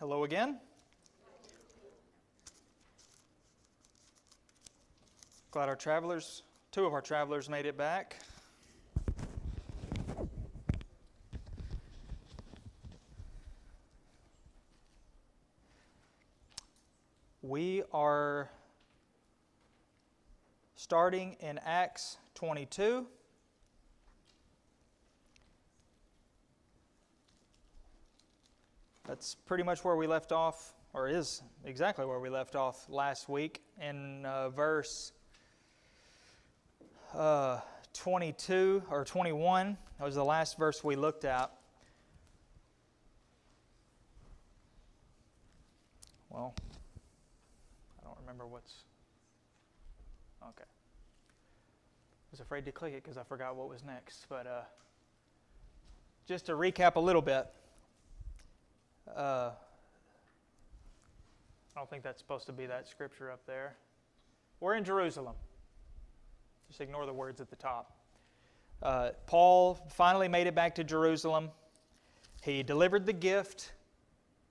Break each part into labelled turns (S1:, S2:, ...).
S1: Hello again. Glad two of our travelers made it back. We are starting in Acts 22. That's pretty much where we left off, or is exactly where we left off last week in verse 22 or 21. That was the last verse we looked at. Well, I don't remember what's... Okay. I was afraid to click it because I forgot what was next. But just to recap a little bit. I don't think that's supposed to be that scripture up there. We're in Jerusalem. Just ignore the words at the top. Paul finally made it back to Jerusalem. He delivered the gift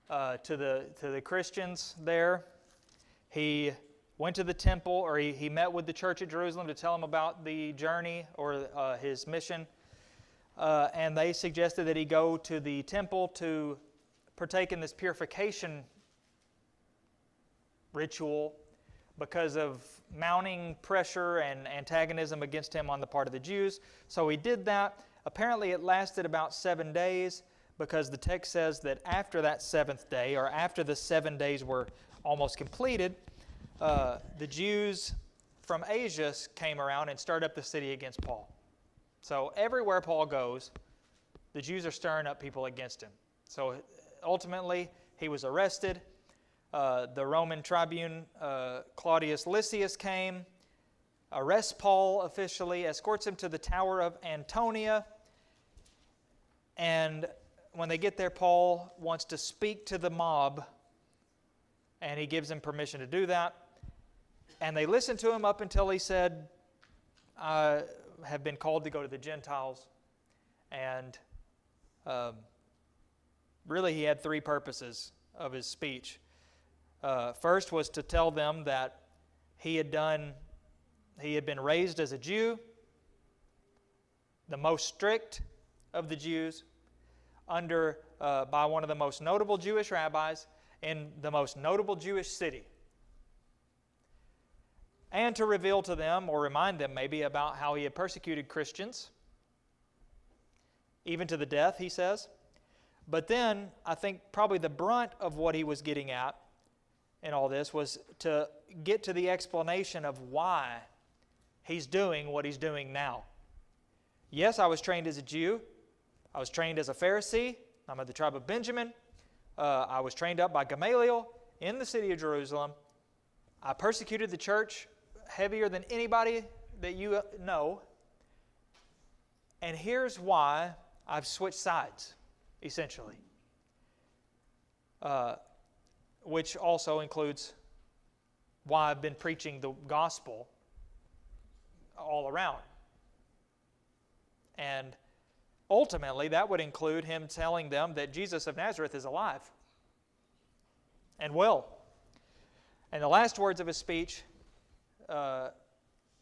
S1: to the Christians there. He went to the temple, or he met with the church at Jerusalem to tell them about the journey or his mission. And they suggested that he go to the temple to partake in this purification ritual because of mounting pressure and antagonism against him on the part of the Jews. So he did that. Apparently it lasted about 7 days, because the text says that after that seventh day, or after the 7 days were almost completed, the Jews from Asia came around and stirred up the city against Paul. So everywhere Paul goes, the Jews are stirring up people against him. So ultimately, he was arrested. The Roman tribune, Claudius Lysias, came, arrests Paul officially, escorts him to the Tower of Antonia. And when they get there, Paul wants to speak to the mob, and he gives them permission to do that. And they listened to him up until he said, I have been called to go to the Gentiles. And really, he had three purposes of his speech. First was to tell them that he had been raised as a Jew, the most strict of the Jews, by one of the most notable Jewish rabbis in the most notable Jewish city. And to reveal to them, or remind them maybe, about how he had persecuted Christians, even to the death, he says. But then, I think probably the brunt of what he was getting at in all this was to get to the explanation of why he's doing what he's doing now. Yes, I was trained as a Jew. I was trained as a Pharisee. I'm of the tribe of Benjamin. I was trained up by Gamaliel in the city of Jerusalem. I persecuted the church heavier than anybody that you know. And here's why I've switched sides, essentially. Which also includes why I've been preaching the gospel all around. And ultimately, that would include him telling them that Jesus of Nazareth is alive and well. And the last words of his speech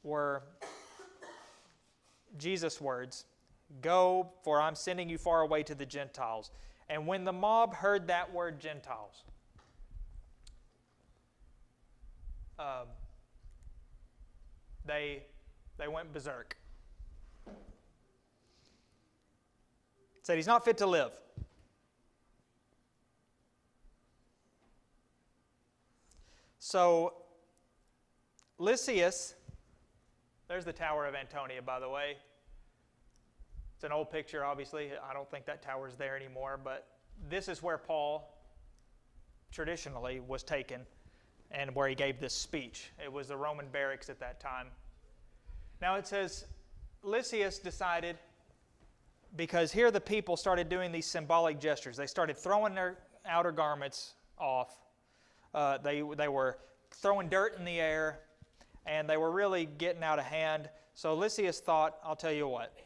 S1: were Jesus' words, "Go, for I'm sending you far away to the Gentiles." And when the mob heard that word Gentiles, they went berserk. Said he's not fit to live. So Lysias, there's the Tower of Antonia, by the way. It's an old picture, obviously. I don't think that tower's there anymore, but this is where Paul traditionally was taken and where he gave this speech. It was the Roman barracks at that time. Now it says Lysias decided, because here the people started doing these symbolic gestures. They started throwing their outer garments off. They were throwing dirt in the air, and they were really getting out of hand. So Lysias thought, I'll tell you what,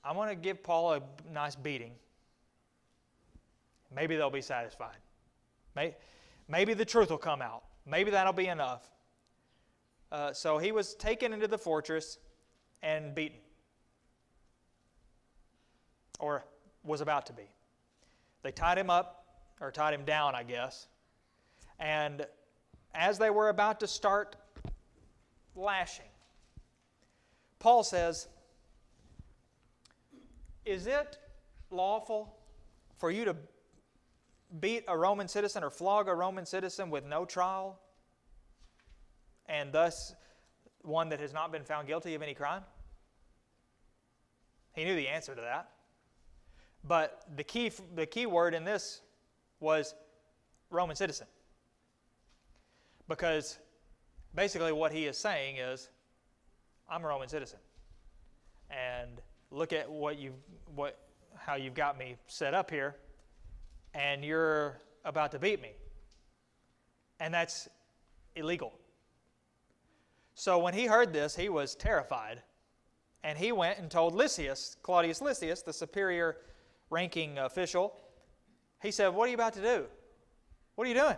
S1: I'm going to give Paul a nice beating. Maybe they'll be satisfied. Maybe the truth will come out. Maybe that'll be enough. So he was taken into the fortress and beaten. Or was about to be. They tied him up, or tied him down, I guess. And as they were about to start lashing, Paul says, "Is it lawful for you to beat a Roman citizen or flog a Roman citizen with no trial, and thus one that has not been found guilty of any crime?" He knew the answer to that. But the key word in this was Roman citizen. Because basically what he is saying is, I'm a Roman citizen. And look at how you've got me set up here, and you're about to beat me. And that's illegal. So when he heard this, he was terrified. And he went and told Claudius Lysias, the superior ranking official, he said, "What are you about to do? What are you doing?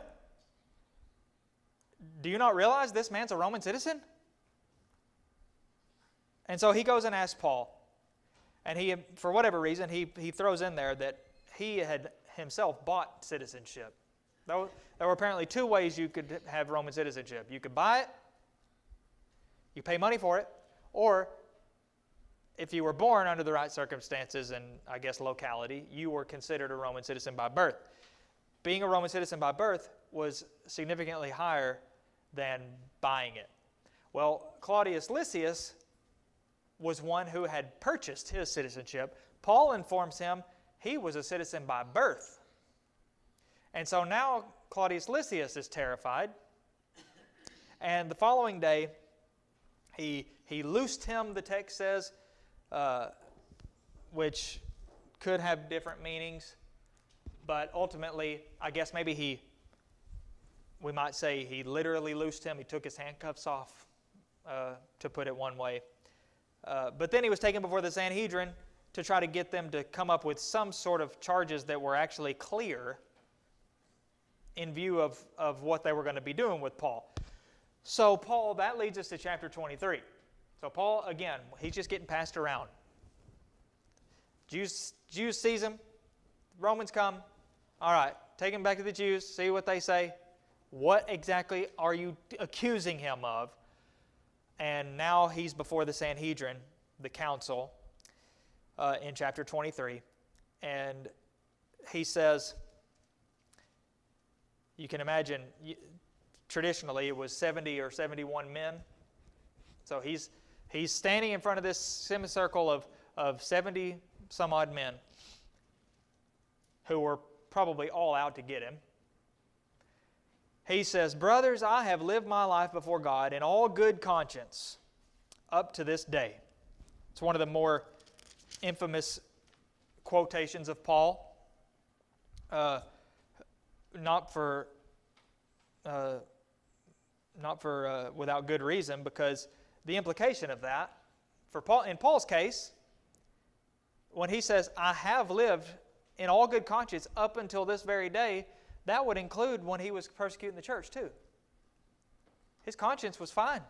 S1: Do you not realize this man's a Roman citizen?" And so he goes and asks Paul. And he, for whatever reason, he throws in there that he had himself bought citizenship. There were apparently two ways you could have Roman citizenship. You could buy it, you pay money for it, or if you were born under the right circumstances and, I guess, locality, you were considered a Roman citizen by birth. Being a Roman citizen by birth was significantly higher than buying it. Well, Claudius Lysias was one who had purchased his citizenship. Paul informs him he was a citizen by birth. And so now Claudius Lysias is terrified. And the following day, he loosed him, the text says, which could have different meanings. But ultimately, I guess maybe we might say he literally loosed him. He took his handcuffs off, to put it one way. But then he was taken before the Sanhedrin to try to get them to come up with some sort of charges that were actually clear in view of what they were going to be doing with Paul. So Paul, that leads us to chapter 23. So Paul, again, he's just getting passed around. Jews seize him. Romans come. All right, take him back to the Jews, see what they say. What exactly are you accusing him of? And now he's before the Sanhedrin, the council, in chapter 23. And he says, you can imagine, traditionally it was 70 or 71 men. So he's standing in front of this semicircle of 70 some odd men who were probably all out to get him. He says, "Brothers, I have lived my life before God in all good conscience up to this day." It's one of the more infamous quotations of Paul. Not for without good reason, because the implication of that, for Paul, in Paul's case, when he says, "I have lived in all good conscience up until this very day," that would include when he was persecuting the church too. His conscience was fine,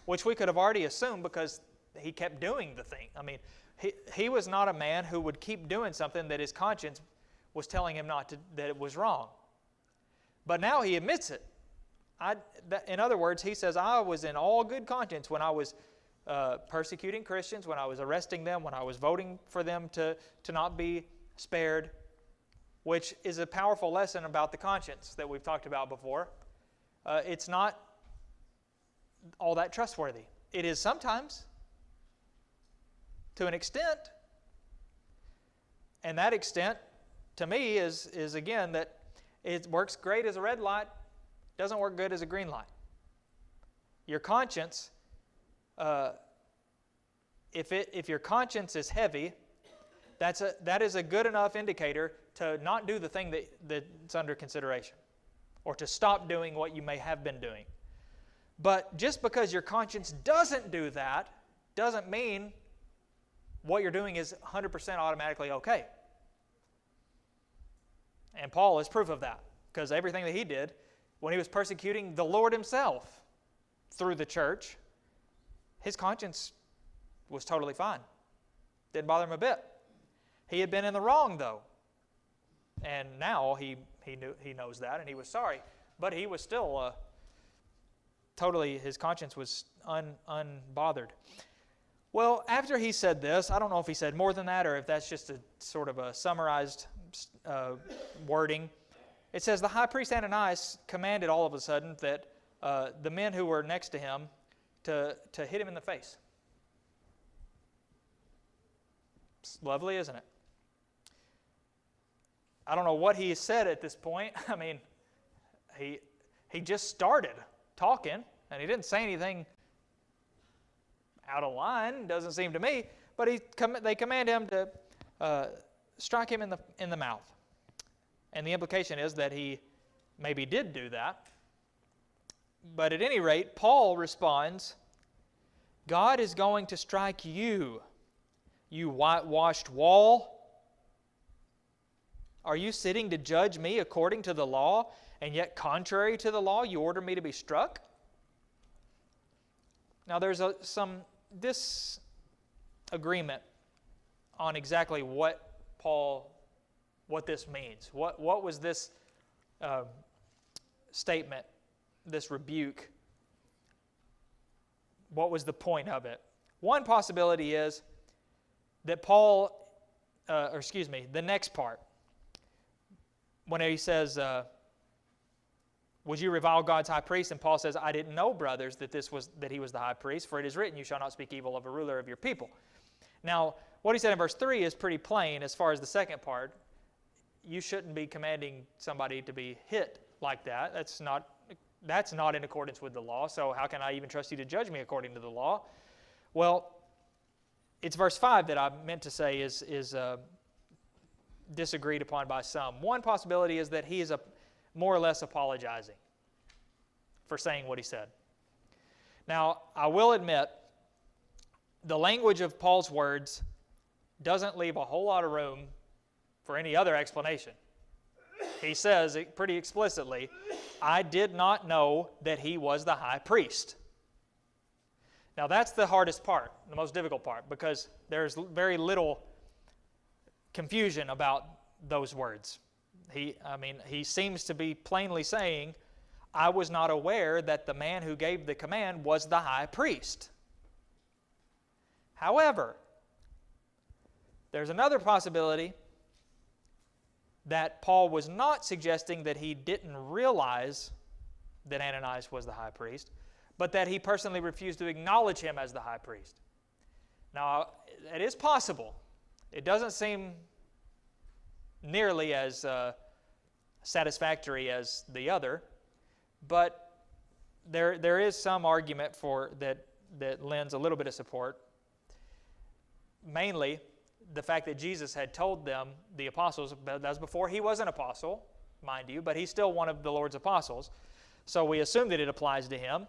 S1: which we could have already assumed because he kept doing the thing. I mean, he was not a man who would keep doing something that his conscience was telling him that it was wrong. But now he admits it. In other words, he says, "I was in all good conscience when I was persecuting Christians, when I was arresting them, when I was voting for them to not be spared," which is a powerful lesson about the conscience that we've talked about before. It's not all that trustworthy. It is sometimes, to an extent. And that extent, to me, is again, that it works great as a red light, doesn't work good as a green light. Your conscience, if your conscience is heavy, that is a good enough indicator to not do the thing that's under consideration, or to stop doing what you may have been doing. But just because your conscience doesn't do that doesn't mean what you're doing is 100% automatically okay. And Paul is proof of that, because everything that he did when he was persecuting the Lord himself through the church, his conscience was totally fine. Didn't bother him a bit. He had been in the wrong, though. And now he knows that, and he was sorry. But he was still totally, his conscience was unbothered. Well, after he said this, I don't know if he said more than that or if that's just a sort of a summarized wording. It says, the high priest Ananias commanded all of a sudden that the men who were next to him to hit him in the face. It's lovely, isn't it? I don't know what he said at this point. I mean, he just started talking, and he didn't say anything out of line, doesn't seem to me, but they command him to strike him in the mouth. And the implication is that he maybe did do that. But at any rate, Paul responds, God is going to strike you, you whitewashed wall. Are you sitting to judge me according to the law, and yet contrary to the law you order me to be struck? Now there's some disagreement on exactly what this means. What was this statement, this rebuke? What was the point of it? One possibility is that the next part, when he says, would you revile God's high priest? And Paul says, I didn't know, brothers, that he was the high priest, for it is written, you shall not speak evil of a ruler of your people. Now, what he said in verse 3 is pretty plain as far as the second part. You shouldn't be commanding somebody to be hit like that. That's not in accordance with the law, so how can I even trust you to judge me according to the law? Well, it's verse 5 that I meant to say is disagreed upon by some. One possibility is that he is more or less apologizing for saying what he said. Now, I will admit, the language of Paul's words doesn't leave a whole lot of room for any other explanation. He says it pretty explicitly, I did not know that he was the high priest. Now that's the hardest part, the most difficult part, because there's very little confusion about those words. He seems to be plainly saying, I was not aware that the man who gave the command was the high priest. However, there's another possibility that Paul was not suggesting that he didn't realize that Ananias was the high priest, but that he personally refused to acknowledge him as the high priest. Now, it is possible. It doesn't seem nearly as satisfactory as the other, but there is some argument for that lends a little bit of support. Mainly, the fact that Jesus had told them, the apostles, that was before he was an apostle, mind you, but he's still one of the Lord's apostles. So we assume that it applies to him,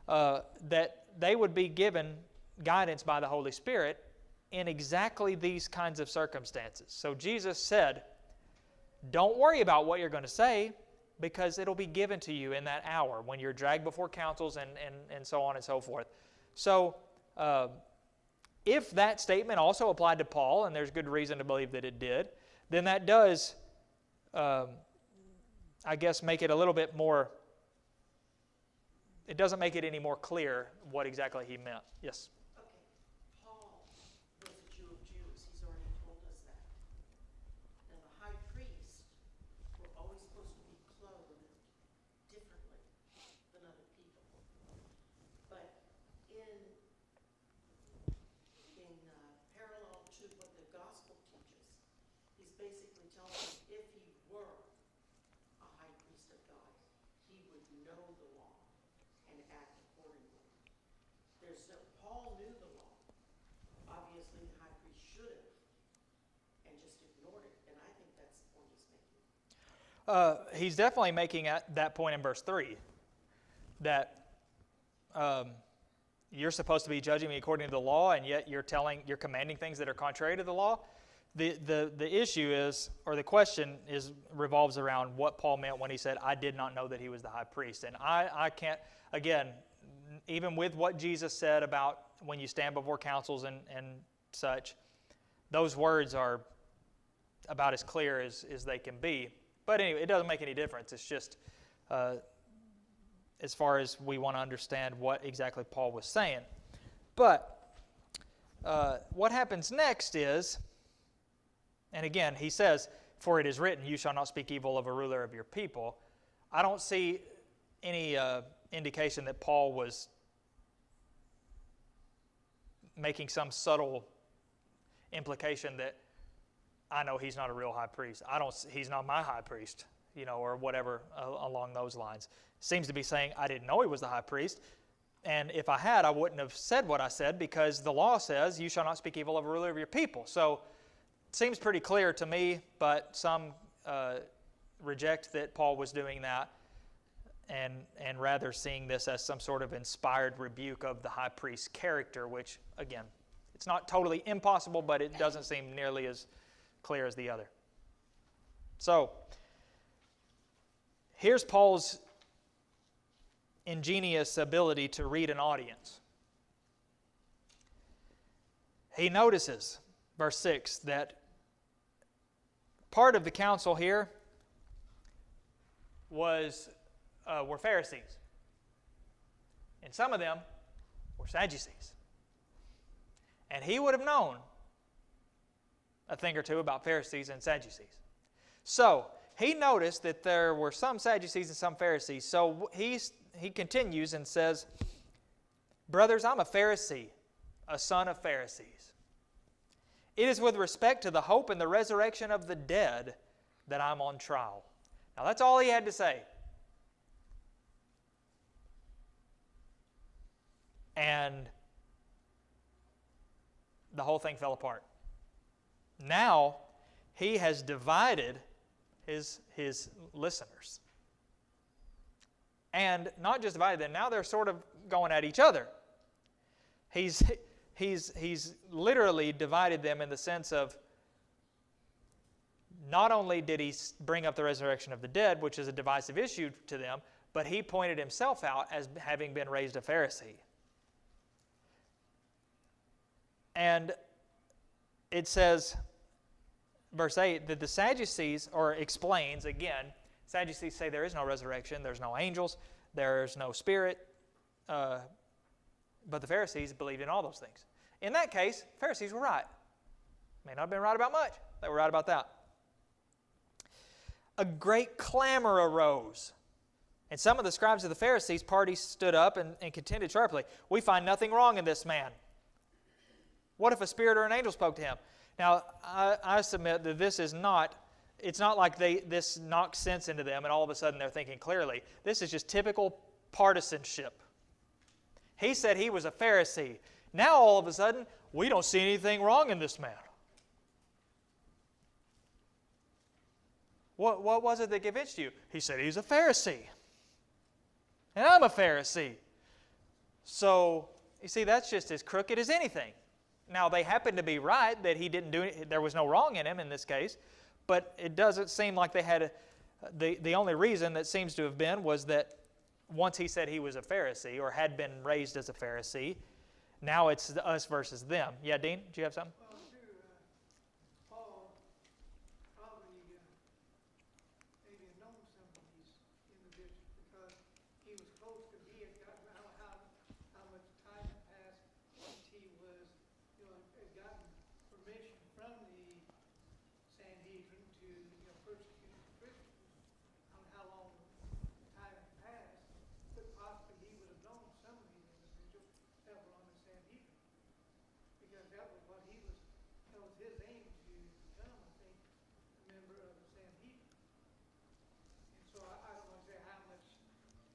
S1: that they would be given guidance by the Holy Spirit in exactly these kinds of circumstances. So Jesus said, don't worry about what you're going to say, because it'll be given to you in that hour when you're dragged before councils and so on and so forth. So if that statement also applied to Paul, and there's good reason to believe that it did, then that does, I guess, make it a little bit more, it doesn't make it any more clear what exactly he meant. Yes?
S2: Okay. Paul was a Jew of Jews. He's already told us that. Now, the high priests were always supposed to be clothed differently than other people. But in parallel to what the gospel teaches, he's basically telling us if he were a high priest of God, he would know the law and act accordingly. Paul knew the law. Obviously, the high priest should have and just ignored it, and I think that's the point he's making.
S1: He's definitely making that point in verse 3, that you're supposed to be judging me according to the law, and yet you're commanding things that are contrary to the law. the issue is, or the question is, revolves around what Paul meant when he said, I did not know that he was the high priest. And I can't, again, even with what Jesus said about when you stand before councils and such, those words are about as clear as they can be. But anyway, it doesn't make any difference. It's just as far as we want to understand what exactly Paul was saying. But what happens next is, and again, he says, for it is written, you shall not speak evil of a ruler of your people. I don't see any indication that Paul was making some subtle implication that I know he's not a real high priest. He's not my high priest, or whatever along those lines. Seems to be saying, I didn't know he was the high priest. And if I had, I wouldn't have said what I said, because the law says, you shall not speak evil of a ruler of your people. So it seems pretty clear to me, but some reject that Paul was doing that, and rather seeing this as some sort of inspired rebuke of the high priest's character, which, again, it's not totally impossible, but it doesn't seem nearly as clear as the other. So, here's Paul's ingenious ability to read an audience. He notices, verse 6, that part of the council here were Pharisees. And some of them were Sadducees. And he would have known a thing or two about Pharisees and Sadducees. So, he noticed that there were some Sadducees and some Pharisees. So, he continues and says, brothers, I'm a Pharisee, a son of Pharisees. It is with respect to the hope and the resurrection of the dead that I'm on trial. Now, that's all he had to say. And the whole thing fell apart. Now, he has divided his listeners. And not just divided them, now they're sort of going at each other. He's literally divided them in the sense of, not only did he bring up the resurrection of the dead, which is a divisive issue to them, but he pointed himself out as having been raised a Pharisee. And it says, verse 8, that the Sadducees, or explains, again, Sadducees say there is no resurrection, there's no angels, there's no spirit, but the Pharisees believed in all those things. In that case, Pharisees were right. May not have been right about much, they were right about that. A great clamor arose, and some of the scribes of the Pharisees' party stood up and contended sharply. We find nothing wrong in this man. What if a spirit or an angel spoke to him? Now, I submit that this is not, it's not like this knocks sense into them and all of a sudden they're thinking clearly. This is just typical partisanship. He said he was a Pharisee. Now all of a sudden, we don't see anything wrong in this man. What was it that convinced you? He said he's a Pharisee. And I'm a Pharisee. So, you see, that's just as crooked as anything. Now, they happen to be right that he didn't do it, there was no wrong in him in this case, but it doesn't seem like they had the only reason that seems to have been was that once he said he was a Pharisee or had been raised as a Pharisee, now it's us versus them. Yeah, Dean, do you have something?
S3: Well, too, Paul probably maybe had known some of these individuals because he was close to, he had gotten how much time had passed since he was, had gotten permission from the Sanhedrin to persecute the Christians. I don't know how long time had passed, but possibly he would have known some of these individuals that were on the Sanhedrin. Because that was his aim to become, I think, a member of the Sanhedrin. And so I don't want to say how much,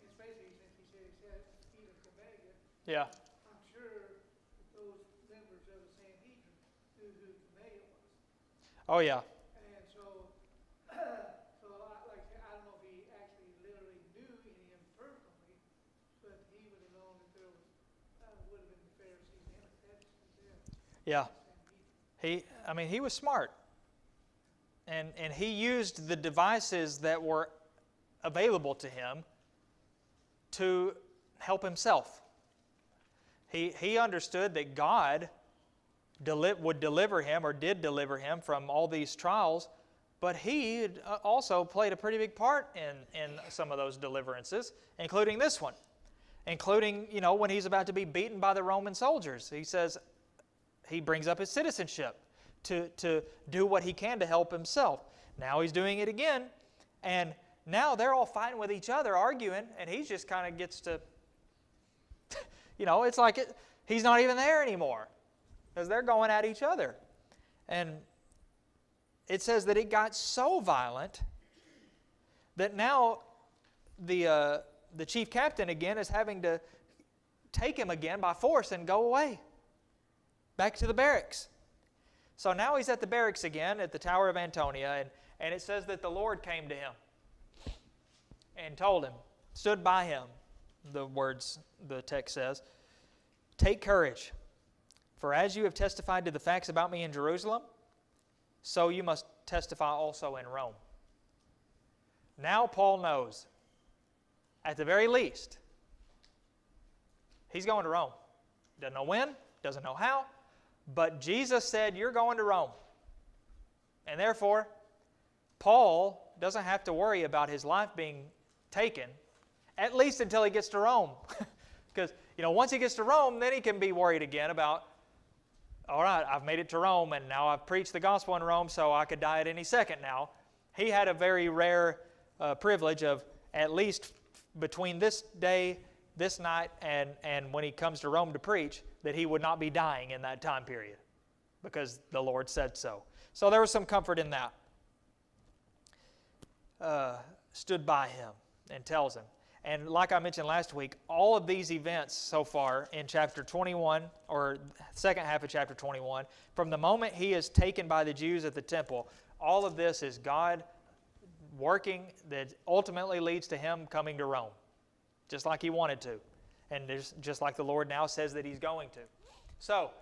S3: especially since he said at the feet of Gamaliel.
S1: Yeah.
S3: I'm sure that those members of the Sanhedrin knew who Gamaliel was.
S1: Oh, yeah.
S3: And so like I said, I don't know if he actually literally knew any of them personally, but he would have known that there was, would have been the Pharisees and the Sadducees there.
S1: Yeah. He was smart. And he used the devices that were available to him to help himself. He understood that God would deliver him, or did deliver him, from all these trials, but he also played a pretty big part in some of those deliverances, including this one. Including, when he's about to be beaten by the Roman soldiers. He says, he brings up his citizenship to do what he can to help himself. Now he's doing it again, and now they're all fighting with each other, arguing, and he just kind of gets to, it's like he's not even there anymore, because they're going at each other. And it says that it got so violent that now the chief captain again is having to take him again by force and go away, back to the barracks. So now he's at the barracks again, at the Tower of Antonia, and it says that the Lord came to him and told him, stood by him, the text says, "Take courage, for as you have testified to the facts about me in Jerusalem, so you must testify also in Rome." Now Paul knows, at the very least, he's going to Rome. Doesn't know when, doesn't know how, but Jesus said, you're going to Rome. And therefore, Paul doesn't have to worry about his life being taken, at least until he gets to Rome. Because, once he gets to Rome, then he can be worried again about, all right, I've made it to Rome, and now I've preached the gospel in Rome, so I could die at any second now. He had a very rare privilege of, at least between this day, this night, and when he comes to Rome to preach, that he would not be dying in that time period, because the Lord said so. So there was some comfort in that. Stood by him and tells him. And like I mentioned last week, all of these events so far in chapter 21, or second half of chapter 21, from the moment he is taken by the Jews at the temple, all of this is God working that ultimately leads to him coming to Rome, just like he wanted to, and just like the Lord now says that he's going to. So,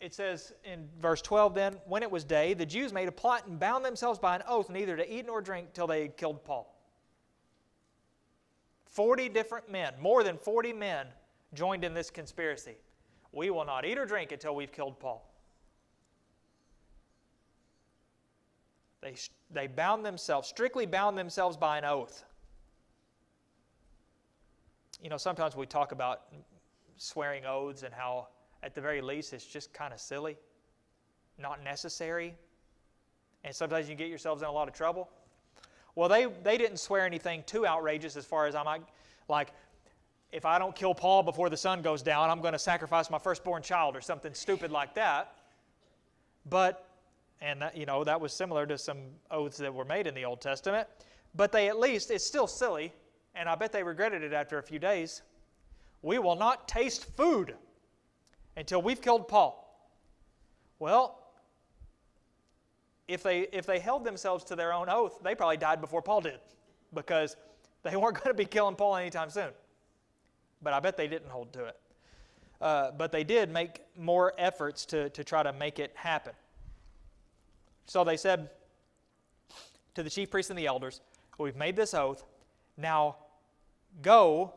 S1: it says in verse 12 then, when it was day, the Jews made a plot and bound themselves by an oath neither to eat nor drink till they had killed Paul. 40 different men, more than 40 men, joined in this conspiracy. We will not eat or drink until we've killed Paul. They bound themselves, strictly bound themselves by an oath. Sometimes we talk about swearing oaths and how, at the very least, it's just kind of silly, not necessary, and sometimes you get yourselves in a lot of trouble. Well, they didn't swear anything too outrageous as far as I might, like, if I don't kill Paul before the sun goes down, I'm going to sacrifice my firstborn child or something stupid like that. But, and that, that was similar to some oaths that were made in the Old Testament. But they at least, it's still silly, and I bet they regretted it after a few days. We will not taste food until we've killed Paul. Well, if they held themselves to their own oath, they probably died before Paul did, because they weren't going to be killing Paul anytime soon. But I bet they didn't hold to it. But they did make more efforts to try to make it happen. So they said to the chief priests and the elders, we've made this oath. Now go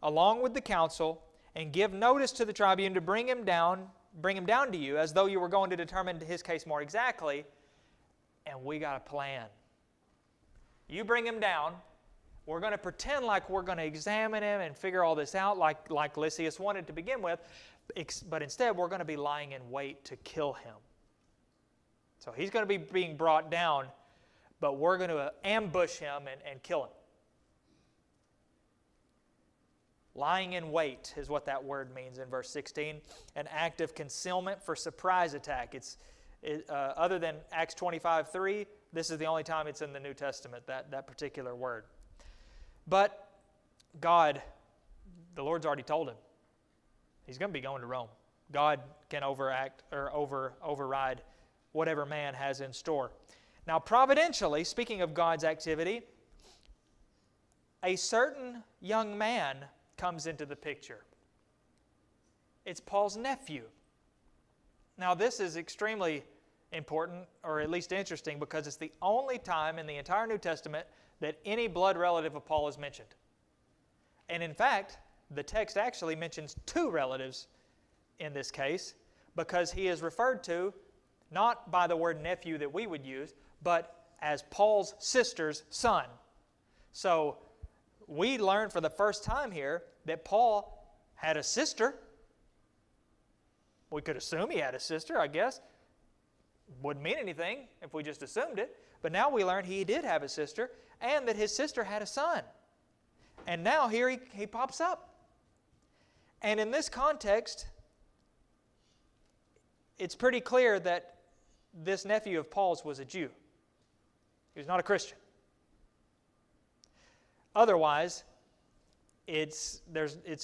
S1: along with the council and give notice to the tribune to bring him down to you, as though you were going to determine his case more exactly. And we got a plan. You bring him down. We're going to pretend like we're going to examine him and figure all this out like Lysias wanted to begin with. But instead, we're going to be lying in wait to kill him. So he's going to be being brought down, but we're going to ambush him and kill him. Lying in wait is what that word means in verse 16. An act of concealment for surprise attack. Other than Acts 25:3, this is the only time it's in the New Testament, that particular word. But God, the Lord's already told him, he's going to be going to Rome. God can override whatever man has in store. Now, providentially, speaking of God's activity, a certain young man comes into the picture. It's Paul's nephew. Now, this is extremely important, or at least interesting, because it's the only time in the entire New Testament that any blood relative of Paul is mentioned. And in fact, the text actually mentions two relatives in this case, because he is referred to not by the word nephew that we would use, but as Paul's sister's son. So we learn for the first time here that Paul had a sister. We could assume he had a sister, I guess. Wouldn't mean anything if we just assumed it. But now we learn he did have a sister, and that his sister had a son. And now here he pops up. And in this context, it's pretty clear that this nephew of Paul's was a Jew. He was not a Christian. Otherwise, it's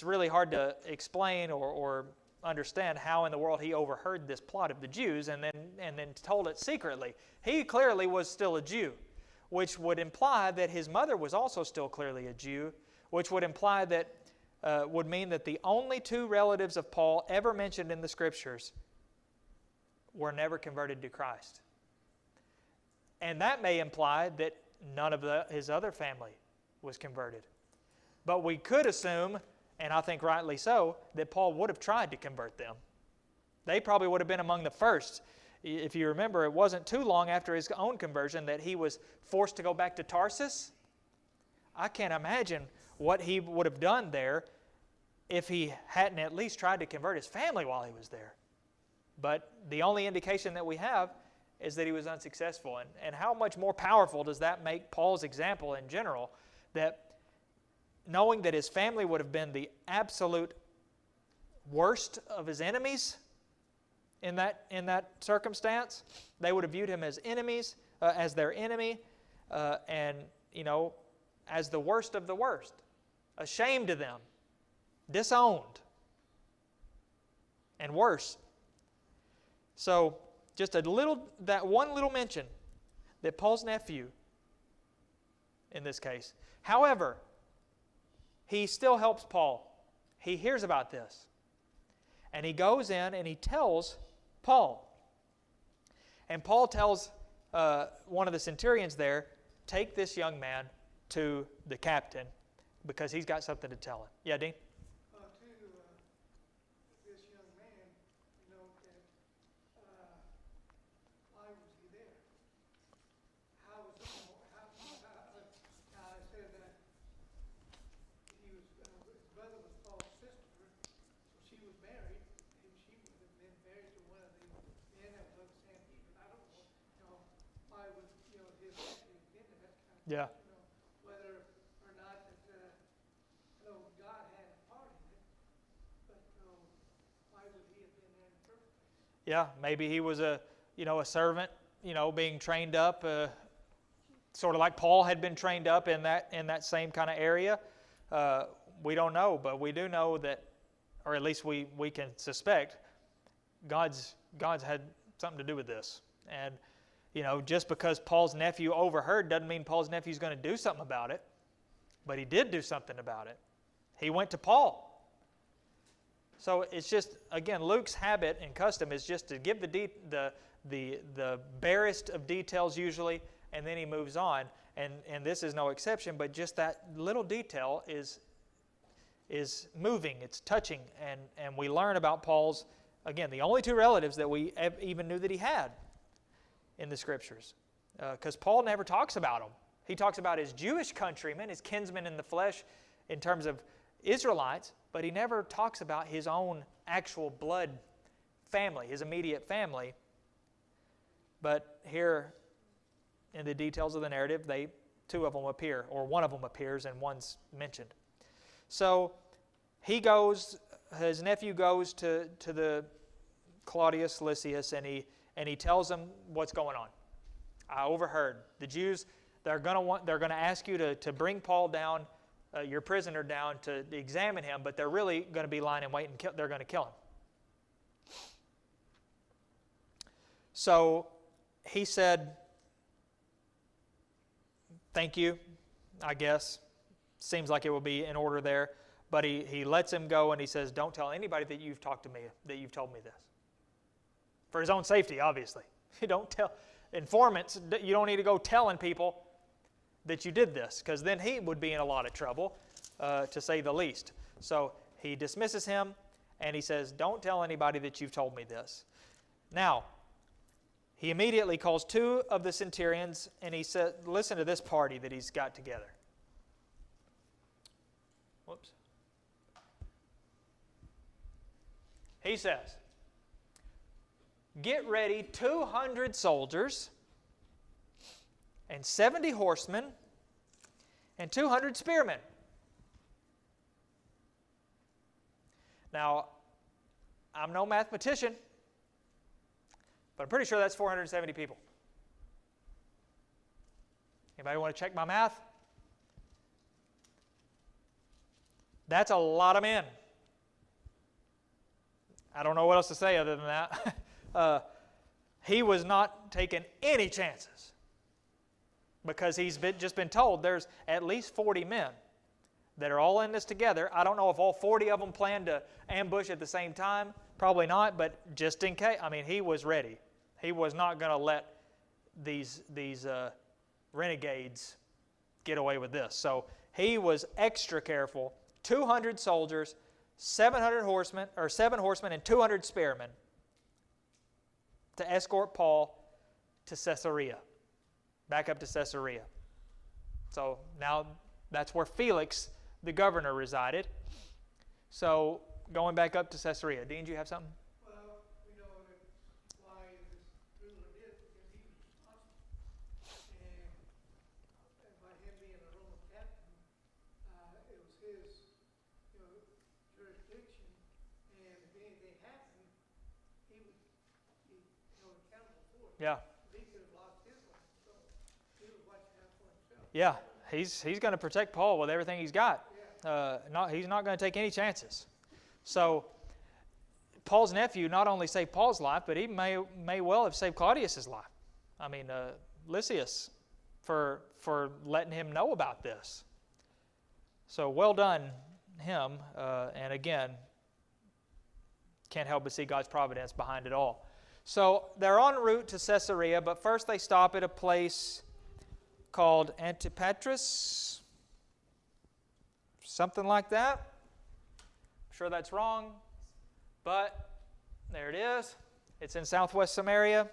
S1: really hard to explain or understand how in the world he overheard this plot of the Jews and then told it secretly. He clearly was still a Jew, which would imply that his mother was also still clearly a Jew, which would imply that would mean that the only two relatives of Paul ever mentioned in the Scriptures were never converted to Christ. And that may imply that none of his other family was converted. But we could assume, and I think rightly so, that Paul would have tried to convert them. They probably would have been among the first. If you remember, it wasn't too long after his own conversion that he was forced to go back to Tarsus. I can't imagine what he would have done there if he hadn't at least tried to convert his family while he was there. But the only indication that we have is that he was unsuccessful. And how much more powerful does that make Paul's example in general, that knowing that his family would have been the absolute worst of his enemies in that circumstance? They would have viewed him as enemies, as their enemy, and as the worst of the worst, ashamed of them, disowned, and worse. So, just that one little mention that Paul's nephew, in this case. However, he still helps Paul. He hears about this. And he goes in and he tells Paul. And Paul tells one of the centurions there, take this young man to the captain because he's got something to tell him. Yeah, Dean?
S3: This young man, why was he there? How was he? I said that he was, his brother was Paul's sister, so she was married. She would have been married to one of the men that was of the Sanhedrin. I don't know, why would, his nephew been there? That's kind of,
S1: Yeah.
S3: whether or not that, God had a part in it, but why would he have been there in the first place?
S1: Yeah, maybe he was a servant, being trained up, sort of like Paul had been trained up in that same kind of area. We don't know, but we do know that, or at least we can suspect, God's had something to do with this. And just because Paul's nephew overheard doesn't mean Paul's nephew's going to do something about it. But he did do something about it. He went to Paul. So it's just, again, Luke's habit and custom is just to give the barest of details usually, and then he moves on. And this is no exception, but just that little detail is moving, it's touching, and we learn about Paul's, again, the only two relatives that we even knew that he had in the Scriptures. Because Paul never talks about them. He talks about his Jewish countrymen, his kinsmen in the flesh in terms of Israelites, but he never talks about his own actual blood family, his immediate family. But here in the details of the narrative, two of them appear, or one of them appears and one's mentioned. So his nephew goes to the Claudius Lysias and he tells him what's going on. I overheard the Jews, they're going to ask you to bring Paul down, your prisoner down, to examine him, but they're really going to be lying in wait and they're going to kill him. So he said, thank you, I guess. Seems like it will be in order there. But he lets him go and he says, don't tell anybody that you've talked to me, that you've told me this. For his own safety, obviously. You don't tell informants, you don't need to go telling people that you did this, because then he would be in a lot of trouble, to say the least. So he dismisses him, and he says, don't tell anybody that you've told me this. Now, he immediately calls 2 of the centurions, and he said, listen to this party that he's got together. Whoops. He says, get ready 200 soldiers and 70 horsemen and 200 spearmen. Now, I'm no mathematician, but I'm pretty sure that's 470 people. Anybody want to check my math? That's a lot of men. I don't know what else to say other than that. He was not taking any chances, because he's just been told there's at least 40 men that are all in this together. I don't know if all 40 of them planned to ambush at the same time. Probably not, but just in case. I mean, he was ready. He was not going to let these renegades get away with this. So he was extra careful. 200 soldiers, 7 horsemen, and 200 spearmen to escort Paul to Caesarea, back up to Caesarea. So now that's where Felix, the governor, resided. So going back up to Caesarea. Dean, do you have something?
S3: Well, we know that why this ruler did, because he was responsible. And by him being a Roman captain, it was his, jurisdiction. And if anything happened, he would be held accountable for it.
S1: Yeah.
S3: He could have lost his life, so he was watching out for himself.
S1: Yeah, he's going to protect Paul with everything he's got. He's not going to take any chances. So Paul's nephew not only saved Paul's life, but he may well have saved Claudius's life. I mean, Lysias, for letting him know about this. So well done him. And again, can't help but see God's providence behind it all. So they're en route to Caesarea, but first they stop at a place called Antipatris, something like that. I'm sure that's wrong, but there it is. It's in southwest Samaria.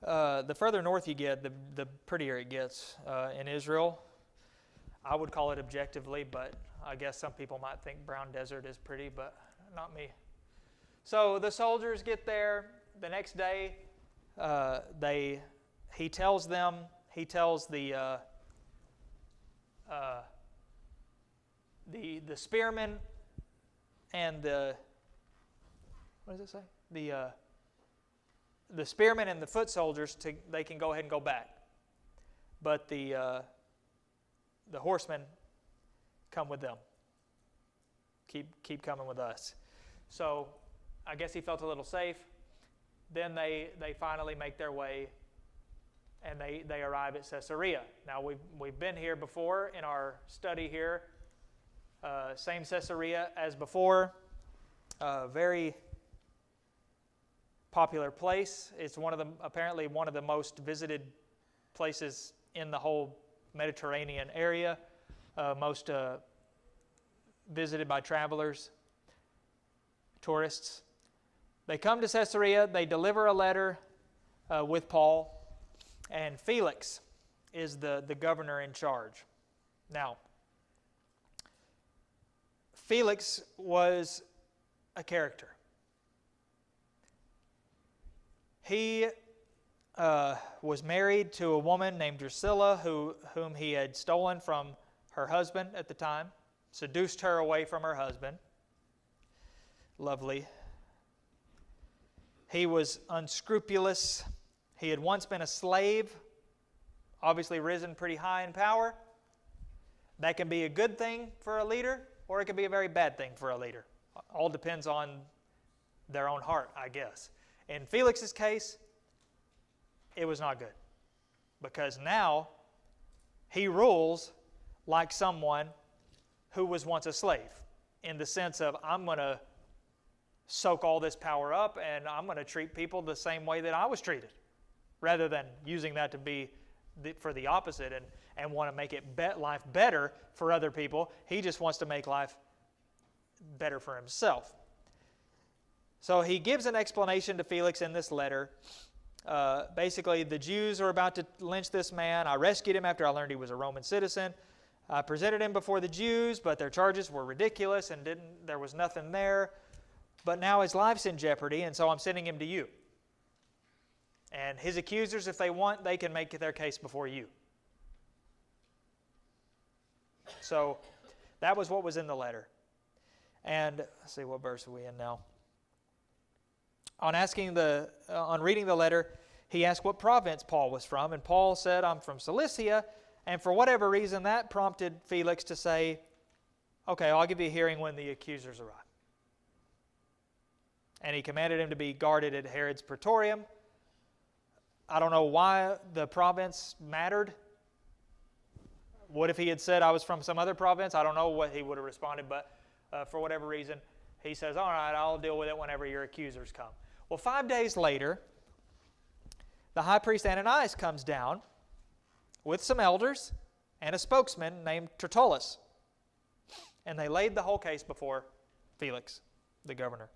S1: The further north you get, the prettier it gets in Israel. I would call it objectively, but I guess some people might think brown desert is pretty, but not me. So the soldiers get there. The next day, he tells the spearmen and what does it say? The spearmen and the foot soldiers, they can go ahead and go back, but the horsemen come with them. Keep coming with us. So I guess he felt a little safe. Then they finally make their way, and they arrive at Caesarea. Now we've been here before in our study here. Same Caesarea as before. Very popular place. It's apparently one of the most visited places in the whole Mediterranean area. Most visited by travelers, tourists. They come to Caesarea. They deliver a letter with Paul. And Felix is the governor in charge. Now, Felix was a character. He was married to a woman named Drusilla, whom he had stolen from her husband at the time, seduced her away from her husband. Lovely. He was unscrupulous. He had once been a slave, obviously risen pretty high in power. That can be a good thing for a leader, or it can be a very bad thing for a leader. All depends on their own heart, I guess. In Felix's case, it was not good, because now he rules like someone who was once a slave, in the sense of, I'm going to soak all this power up and I'm going to treat people the same way that I was treated, rather than using that to be for the opposite and want to make it life better for other people. He just wants to make life better for himself. So he gives an explanation to Felix in this letter. Basically, the Jews are about to lynch this man. I rescued him after I learned he was a Roman citizen. I presented him before the Jews, but their charges were ridiculous and there was nothing there. But now his life's in jeopardy, and so I'm sending him to you. And his accusers, if they want, they can make their case before you. So that was what was in the letter. And let's see, what verse are we in now? On reading the letter, he asked what province Paul was from, and Paul said, I'm from Cilicia, and for whatever reason that prompted Felix to say, okay, I'll give you a hearing when the accusers arrive. And he commanded him to be guarded at Herod's Praetorium. I don't know why the province mattered. What if he had said I was from some other province? I don't know what he would have responded, but for whatever reason, he says, all right, I'll deal with it whenever your accusers come. Well, 5 days later, the high priest Ananias comes down with some elders and a spokesman named Tertullus. And they laid the whole case before Felix, the governor.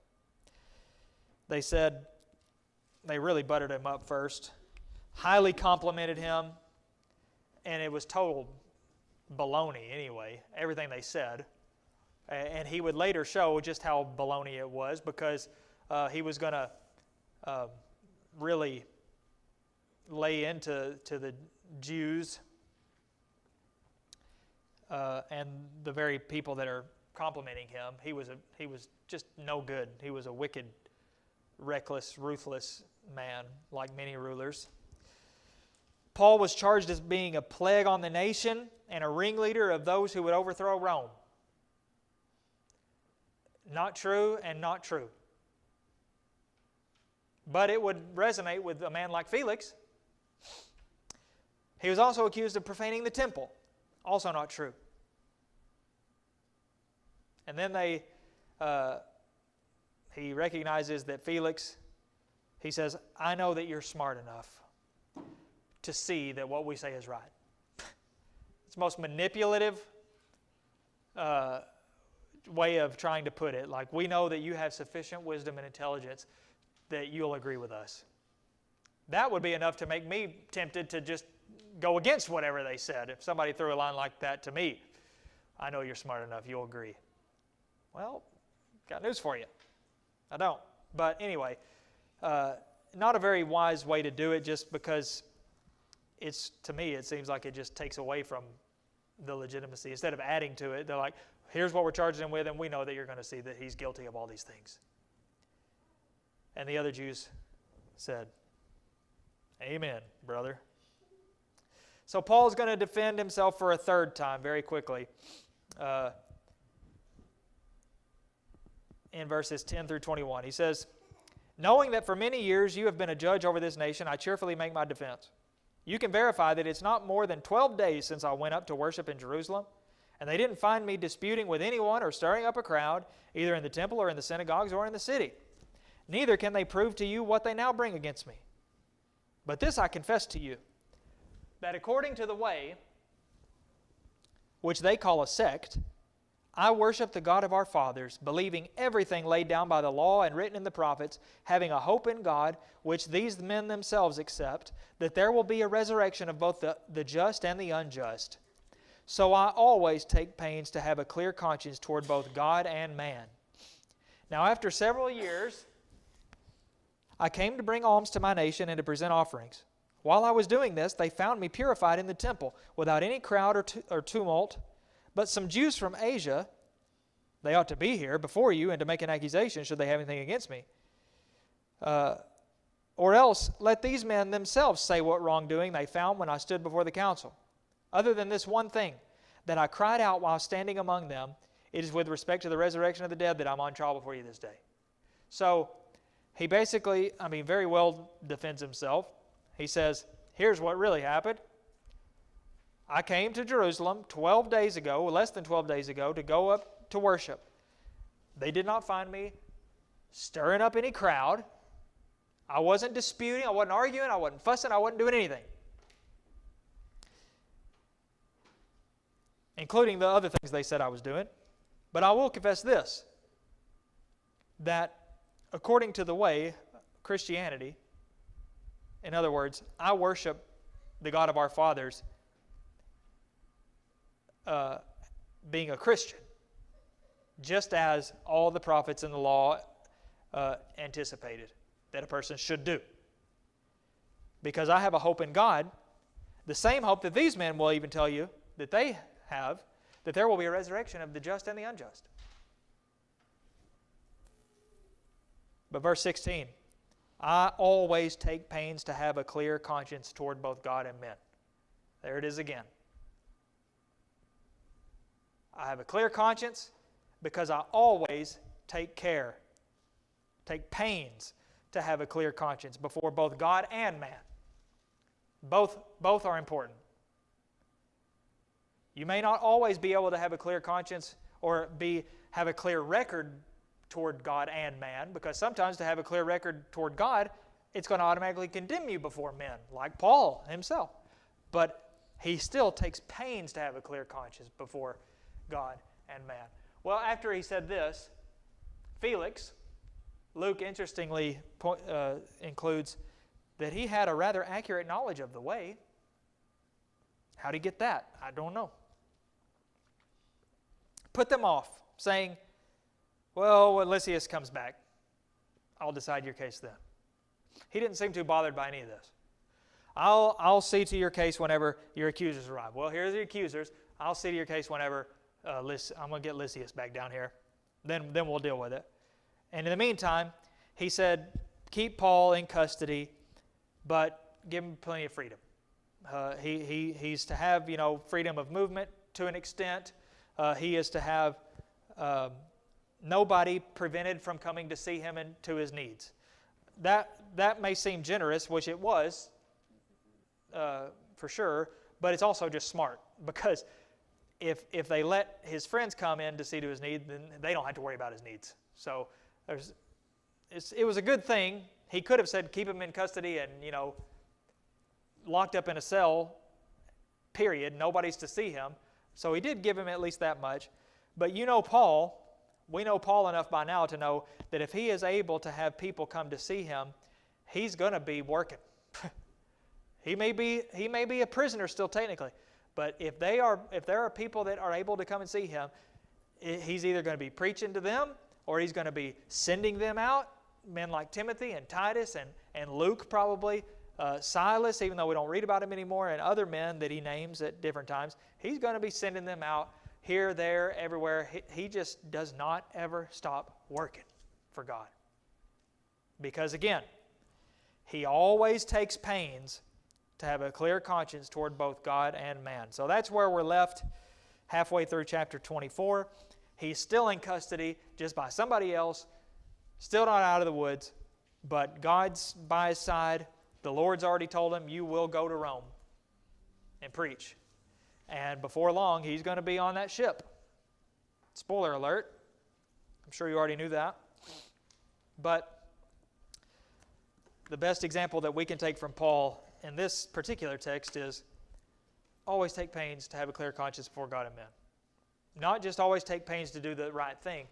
S1: They said, they really buttered him up first, highly complimented him, and it was total baloney anyway, everything they said. And he would later show just how baloney it was, because he was going to really lay into the Jews and the very people that are complimenting him. He was just no good. He was a wicked, reckless, ruthless man, like many rulers. Paul was charged as being a plague on the nation and a ringleader of those who would overthrow Rome. Not true and not true. But it would resonate with a man like Felix. He was also accused of profaning the temple. Also not true. And then he recognizes that Felix, he says, I know that you're smart enough to see that what we say is right. It's the most manipulative way of trying to put it. Like, we know that you have sufficient wisdom and intelligence that you'll agree with us. That would be enough to make me tempted to just go against whatever they said. If somebody threw a line like that to me, I know you're smart enough, you'll agree. Well, got news for you. I don't. But anyway, not a very wise way to do it, just because to me, it seems like it just takes away from the legitimacy. Instead of adding to it, they're like, here's what we're charging him with, and we know that you're going to see that he's guilty of all these things. And the other Jews said, amen, brother. So Paul's going to defend himself for a third time very quickly in verses 10 through 21. He says, knowing that for many years you have been a judge over this nation, I cheerfully make my defense. You can verify that it's not more than 12 days since I went up to worship in Jerusalem, and they didn't find me disputing with anyone or stirring up a crowd, either in the temple or in the synagogues or in the city. Neither can they prove to you what they now bring against me. But this I confess to you, that according to the way, which they call a sect, I worship the God of our fathers, believing everything laid down by the law and written in the prophets, having a hope in God, which these men themselves accept, that there will be a resurrection of both the just and the unjust. So I always take pains to have a clear conscience toward both God and man. Now after several years, I came to bring alms to my nation and to present offerings. While I was doing this, they found me purified in the temple, without any crowd or tumult. But some Jews from Asia, they ought to be here before you and to make an accusation should they have anything against me. Or else let these men themselves say what wrongdoing they found when I stood before the council. Other than this one thing, that I cried out while standing among them, it is with respect to the resurrection of the dead that I'm on trial before you this day. So he basically, very well defends himself. He says, here's what really happened. I came to Jerusalem 12 days ago, less than 12 days ago, to go up to worship. They did not find me stirring up any crowd. I wasn't disputing, I wasn't arguing, I wasn't fussing, I wasn't doing anything. Including the other things they said I was doing. But I will confess this, that according to the way, Christianity, in other words, I worship the God of our fathers being a Christian, just as all the prophets in the law anticipated that a person should do. Because I have a hope in God, the same hope that these men will even tell you that they have, that there will be a resurrection of the just and the unjust. But verse 16, I always take pains to have a clear conscience toward both God and men. There it is again. I have a clear conscience because I always take pains to have a clear conscience before both God and man. Both are important. You may not always be able to have a clear conscience or have a clear record toward God and man, because sometimes to have a clear record toward God, it's going to automatically condemn you before men, like Paul himself. But he still takes pains to have a clear conscience before God and man. Well, after he said this, Felix, Luke interestingly includes that he had a rather accurate knowledge of the way. How did he get that? I don't know. Put them off, saying, well, when Lysias comes back, I'll decide your case then. He didn't seem too bothered by any of this. I'll see to your case whenever your accusers arrive. Well, here's the accusers. I'll see to your case whenever I'm going to get Lysias back down here. Then we'll deal with it. And in the meantime, he said, keep Paul in custody, but give him plenty of freedom. He's to have, freedom of movement to an extent. He is to have nobody prevented from coming to see him and to his needs. That may seem generous, which it was, for sure, but it's also just smart, because if they let his friends come in to see to his needs, then they don't have to worry about his needs. So it was a good thing. He could have said keep him in custody and, locked up in a cell, period. Nobody's to see him. So he did give him at least that much. But Paul, we know Paul enough by now to know that if he is able to have people come to see him, he's going to be working. He may be a prisoner still technically, but if there are people that are able to come and see him, he's either going to be preaching to them or he's going to be sending them out, men like Timothy and Titus and Luke probably, Silas, even though we don't read about him anymore, and other men that he names at different times. He's going to be sending them out here, there, everywhere. He just does not ever stop working for God. Because again, he always takes pains to have a clear conscience toward both God and man. So that's where we're left halfway through chapter 24. He's still in custody, just by somebody else, still not out of the woods, but God's by his side. The Lord's already told him, you will go to Rome and preach. And before long, he's going to be on that ship. Spoiler alert. I'm sure you already knew that. But the best example that we can take from Paul in this particular text is always take pains to have a clear conscience before God and men. Not just always take pains to do the right thing,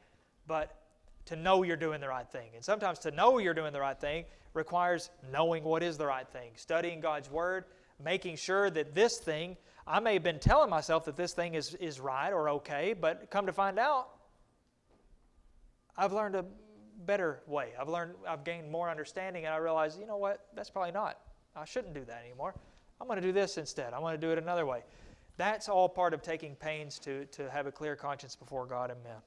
S1: but to know you're doing the right thing. And sometimes to know you're doing the right thing requires knowing what is the right thing, studying God's Word, making sure that this thing, I may have been telling myself that this thing is right or okay, but come to find out, I've learned a better way. I've gained more understanding, and I realize, you know what, that's probably not. I shouldn't do that anymore. I'm going to do this instead. I'm going to do it another way. That's all part of taking pains to have a clear conscience before God and men.